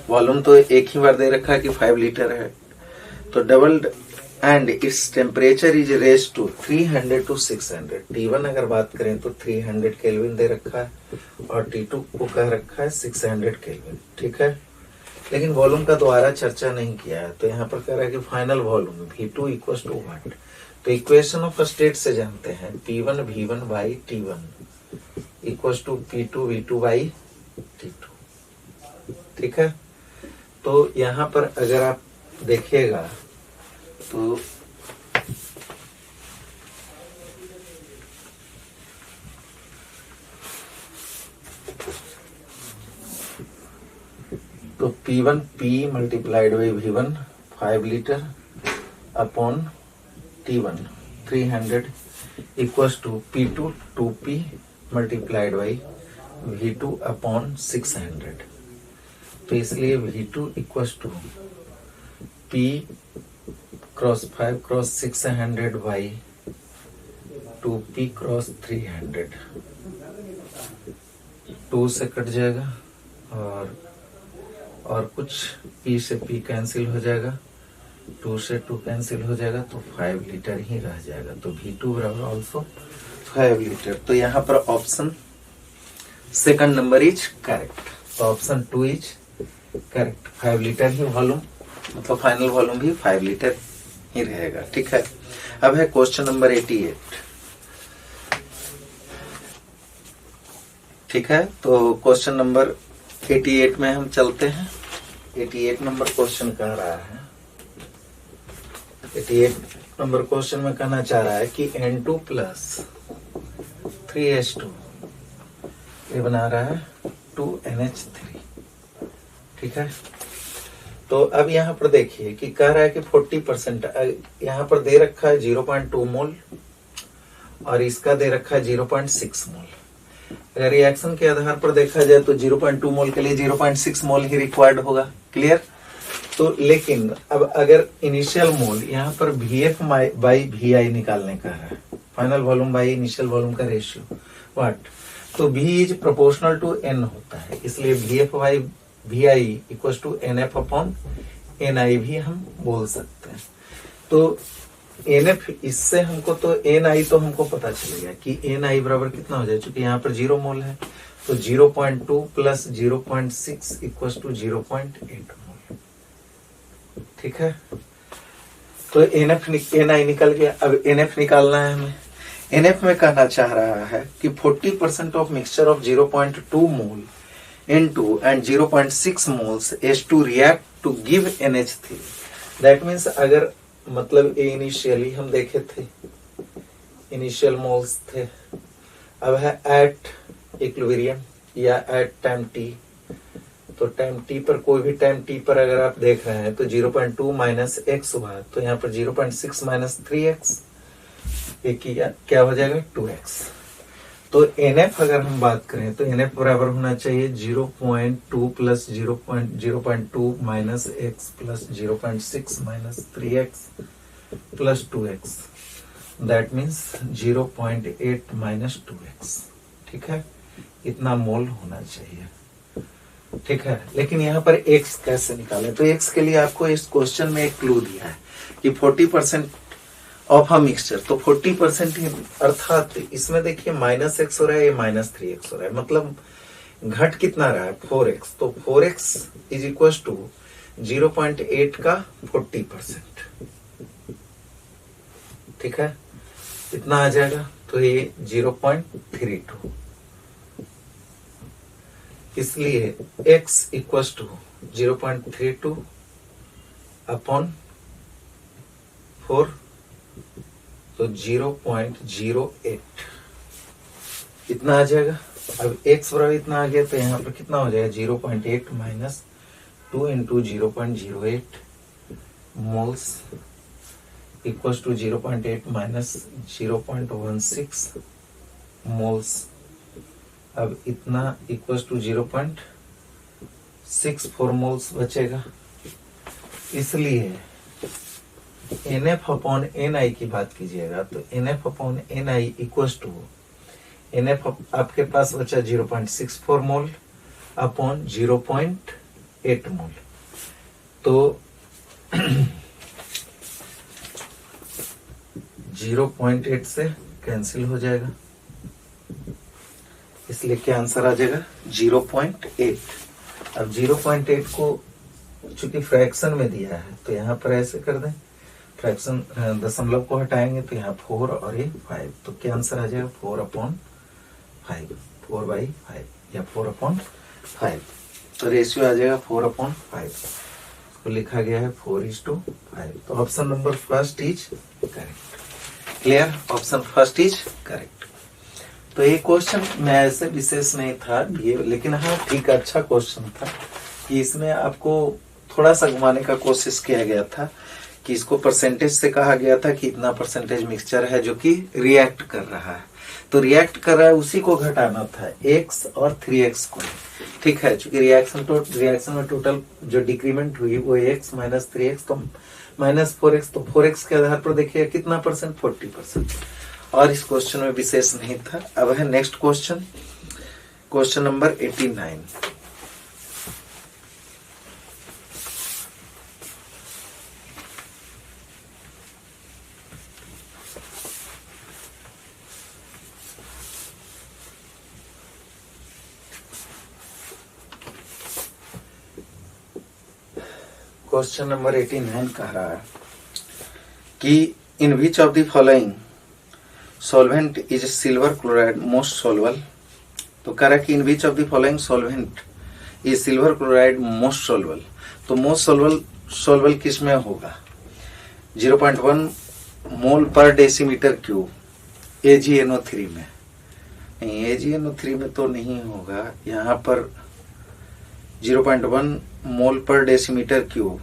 वॉल्यूम तो एक ही बार दे रखा है कि 5 लीटर है, तो doubled and its temperature is raise to 300 to 600। T1 अगर बात करें तो 300 केल्विन दे रखा है, और T2 को कह रखा है 600 केल्विन। ठीक है, लेकिन वॉल्यूम का दोबारा चर्चा नहीं किया है। तो यहाँ पर कह रहा है कि final volume V2 equals to what. तो इक्वेशन ऑफ स्टेट से जानते हैं P1 V1 by T1, equals to P2 V2 by T2। ठीक है, तो यहां पर अगर आप देखिएगा तो P1 P multiplied by V1 5 litre upon T1 300 equals to P2 2P multiplied by V2 upon 600। तो इसलिए V2 equals to P cross 5 cross 600 by 2P cross 300। 2 से कट जाएगा और कुछ P से P कैंसिल हो जाएगा, 2 से 2 कैंसिल हो जाएगा, तो 5 लीटर ही रह जाएगा। तो V2 बराबर ऑल्सो 5 लीटर। तो यहाँ पर option second number is correct. तो ऑप्शन 2 इज करेक्ट। 5 लीटर ही वॉल्यूम, मतलब फाइनल वॉल्यूम भी 5 लीटर ही रहेगा। ठीक है, अब है क्वेश्चन नंबर 88। ठीक है, तो क्वेश्चन नंबर 88 में हम चलते हैं। 88 नंबर क्वेश्चन कह रहा है, 88 नंबर क्वेश्चन में कहना चाह रहा है कि N2 प्लस 3H2 ये बना रहा है 2NH3। ठीक है, तो अब यहाँ पर देखिए कि कह रहा है कि 40%, यहाँ पर दे रखा है 0.2 मोल और इसका दे रखा है 0.6 मोल। अगर रिएक्शन के आधार पर देखा जाए तो 0.2 मोल के लिए 0.6 मोल ही रिक्वायर्ड होगा। क्लियर? तो लेकिन अब अगर इनिशियल मोल यहाँ पर VF बाई VI निकालने का है, final volume by initial volume का रेशियो व्हाट, तो V is proportional to N होता है, इसलिए VF by VI equal to NF upon NI भी हम बोल सकते हैं। तो NF इससे हमको तो NI तो हमको पता चलेगा कि NI बराबर कितना हो जाए, चूंकि यहाँ पर 0 मोल है तो 0.2 प्लस 0.6 इक्वल टू 0.8 मोल। ठीक है, तो NI निकल गया। अब NF निकालना है हमें। NF में कहना चाह रहा है कि 40% of mixture of 0.2 mole N2 and 0.6 moles H2 react to give NH3। That means अगर मतलब ये इनिशियली हम देखे थे, इनिशियल मोल्स थे, अब है एट इक्विलिब्रियम या एट टाइम टी। तो टाइम टी पर, कोई भी टाइम टी पर अगर आप देख रहे हैं तो 0.2 माइनस एक्स हुआ, तो यहाँ पर 0.6 माइनस 3x, ये क्या हो जाएगा 2x। तो NF अगर हम बात करें तो NF बराबर होना चाहिए 0.2 plus 0.2 minus x plus 0.6 minus 3x plus 2x, that means 0.8 minus 2x। ठीक है, इतना मोल होना चाहिए। ठीक है, लेकिन यहाँ पर x कैसे निकालें, तो x के लिए आपको इस क्वेश्चन में एक क्लू दिया है कि 40% ऑफ अ मिक्सचर, तो 40% ही, अर्थात इसमें देखिए माइनस एक्स हो रहा है, ये माइनस 3x हो रहा है, मतलब घट कितना रहा है 4x। तो 4x इज इक्वल टू 0.8 का 40%। ठीक है, इतना आ जाएगा, तो ये 0.32, इसलिए x इक्वल टू 0.32 अपॉन 4, तो 0.08 इतना आ जाएगा। अब x बराबर इतना आ गया, तो यहाँ पर कितना हो जाएगा 0.8 minus 2 into 0.08 moles equal to 0.8 minus 0.16 moles. अब इतना इक्वल टू 0.64 मोल्स बचेगा। इसलिए NF अपॉन NI की बात कीजिएगा तो NF upon NI equal to, NF आपके पास बचा 0.64 मोल अपॉन 0.8 मोल, तो 0.8 से कैंसिल हो जाएगा, इसलिए क्या आंसर आ जाएगा 0.8। अब 0.8 को चूंकि फ्रैक्शन में दिया है तो यहाँ पर ऐसे कर दें, फ्रैक्शन दशमलव को हटाएंगे तो यहाँ 4 और ये 5, तो क्या आंसर आ जाएगा 4/5। 4/5 या 4/5। तो रेशियो आ जाएगा 4/5, इसको लिखा गया है 4:5। तो option number first is correct. Clear, option first is correct. तो ये क्वेश्चन में ऐसे विशेष नहीं था ये, लेकिन हाँ ठीक अच्छा क्वेश्चन था कि इसमें आपको थोड़ा सा घुमाने का कोशिश किया गया था कि इसको परसेंटेज से कहा गया था कि इतना परसेंटेज मिक्सचर है जो कि रिएक्ट कर रहा है, तो रिएक्ट कर रहा है उसी को घटाना था, x और 3x को। ठीक है, चूंकि रिएक्शन में टोटल जो डिक्रीमेंट हुई वो x माइनस 3x तो माइनस 4x, तो 4x के आधार पर देखिए कितना परसेंट, 40%। और इस क्वेश्चन में विशेष नहीं था। अब है next question, question number 89। Question number 89 कह रहा है कि in which of the following solvent is silver chloride most soluble. तो कह रहा है कि in which of the following solvent is silver chloride most soluble. तो मोस्ट सॉल्युबल किस में होगा, 0.1 मोल पर डेसीमीटर क्यूब AgNO3 में। नहीं, AgNO3 में तो नहीं होगा, यहाँ पर 0.1 मोल पर decimetre cube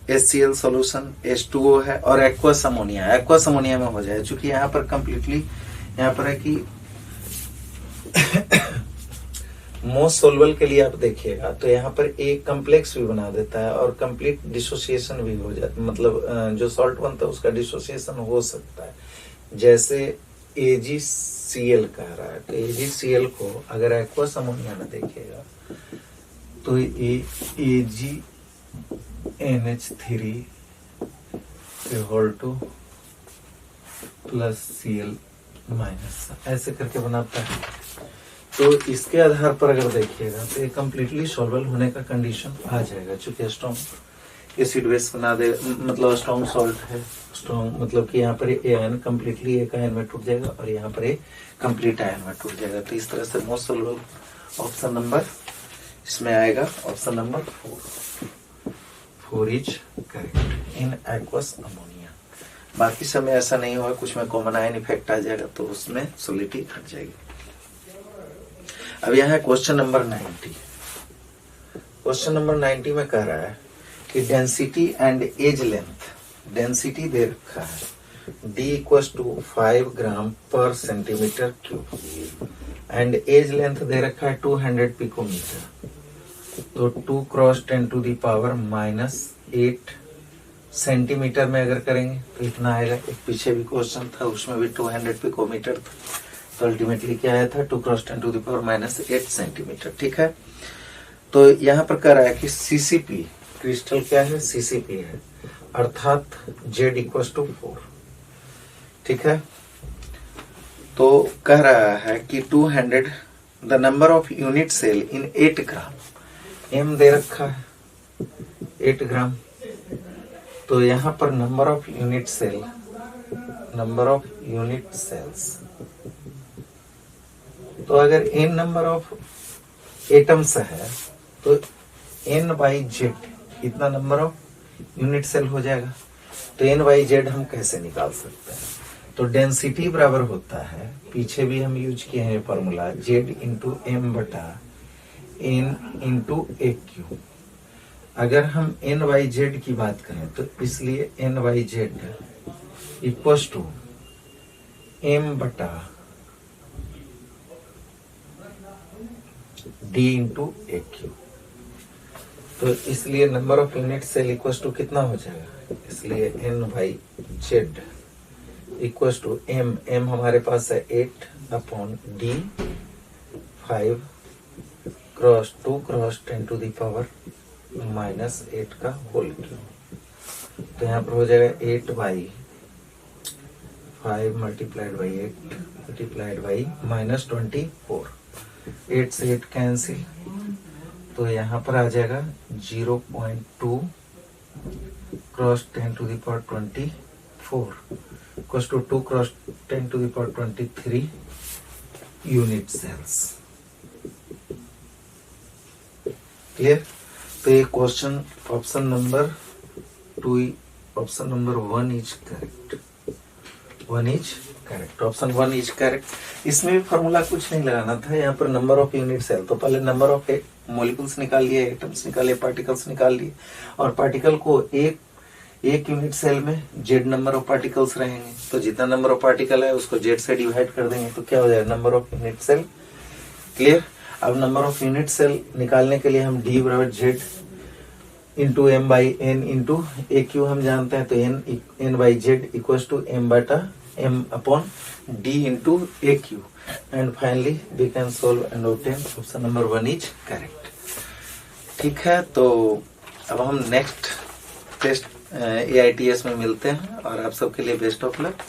HCl solution H2O है और एक्वस अमोनिया में हो जाए, चूंकि यहाँ पर कंप्लीटली यहाँ पर है कि मोस्ट सोल्युबल के लिए आप देखिएगा तो यहाँ पर एक कम्प्लेक्स भी बना देता है और कंप्लीट डिसोसिएशन भी हो जाता है, मतलब जो सॉल्ट बनता है उसका डिसोसिएशन हो सकता है। जैसे AgCl कह रहा है, तो AgCl को अगर एक्वस अमोनिया में देखिएगा तो AgNH3 प्लस Cl माइनस ऐसे करके बनाता है। तो इसके आधार पर अगर देखिएगा तो ये कम्प्लीटली सॉल्युबल होने का कंडीशन आ जाएगा, चूंकि स्ट्रॉन्ग एसिड बेस बना दे, मतलब स्ट्रॉन्ग सॉल्ट है, स्ट्रॉन्ग मतलब कि यहाँ पर ये आयन कम्प्लीटली एक आयन में टूट जाएगा और यहाँ पर ये कंप्लीट आयन में टूट जाएगा। तो इस तरह से मोस्ट सॉल्युबल ऑप्शन नंबर इसमें आएगा, option number 4 is correct in aqueous ammonia. बाकी समय ऐसा नहीं होगा, कुछ में कॉमन आयन इफेक्ट आ जाएगा तो उसमें सॉलिडिटी घट जाएगी। अब यहाँ है क्वेश्चन नंबर 90। क्वेश्चन नंबर 90 में कह रहा है कि density and edge length, density दे रखा है D equals to 5 gram per centimetre cube and edge length दे रखा है 200 पिकोमीटर। तो 2 cross 10 to the power -8 centimetre में अगर करेंगे तो इतना आएगा। एक पीछे भी क्वेश्चन था उसमें भी 200 पिकोमीटर था, तो अल्टीमेटली क्या आया था 2 cross 10 to the power -8 centimetre. ठीक है, तो यहाँ पर कह रहा है कि CCP क्रिस्टल क्या है, CCP है, अर्थात Z इक्वल्स टू 4। ठीक है, तो कह रहा है कि 200 the number of unit cell in 8 gram, M दे रखा है 8 ग्राम। तो यहाँ पर number of unit cell, number of unit cells, तो अगर n नंबर ऑफ एटम्स है तो n/z इतना नंबर ऑफ यूनिट सेल हो जाएगा। तो n/z हम कैसे निकाल सकते हैं, तो डेंसिटी बराबर होता है, पीछे भी हम यूज किए हैं फॉर्मूला, Z इंटू एम बटा n इंटू ए क्यू। अगर हम n/z की बात करें तो इसलिए n/z इक्वल्स टू m बटा d इंटू ए क्यू। तो इसलिए number of unit cell equals to कितना हो जाएगा, इसलिए n/z इक्वल्स टू m हमारे पास है 8/d 5 cross 2 cross 10 to the power -8 का होल क्यूब। तो यहाँ पर हो जाएगा 8/5 मल्टीप्लाइड बाई 8 मल्टीप्लाइड बाई -24, 8 से 8 कैंसिल, तो यहाँ पर आ जाएगा 0.2 cross 10 to the power 24 equals to 2 cross 10 to the power 23 unit cells. Clear. तो ये question option number 2, option number 1 is correct, 1 is correct, option 1 is correct. इसमें भी फॉर्मूला कुछ नहीं लगाना था, यहाँ पर नंबर ऑफ यूनिट सेल, तो पहले नंबर ऑफ मॉलिक्यूल्स निकाल लिए, एटम्स निकाले, पार्टिकल्स निकाल लिए, और पार्टिकल को एक यूनिट सेल में जेड नंबर ऑफ पार्टिकल्स रहेंगे, तो जितना नंबर ऑफ पार्टिकल है उसको जेड से डिवाइड कर देंगे, तो क्या हो जाएगा number of unit cell. Clear. अब नंबर ऑफ यूनिट सेल निकालने के लिए हम डी बराबर Z into M by N into A cube हम जानते हैं, तो N by Z equal to M बटा M upon D into A cube, and finally we can solve and obtain option number 1 is correct. ठीक है, तो अब हम नेक्स्ट टेस्ट AITS में मिलते हैं, और आप सबके लिए बेस्ट ऑफ लक।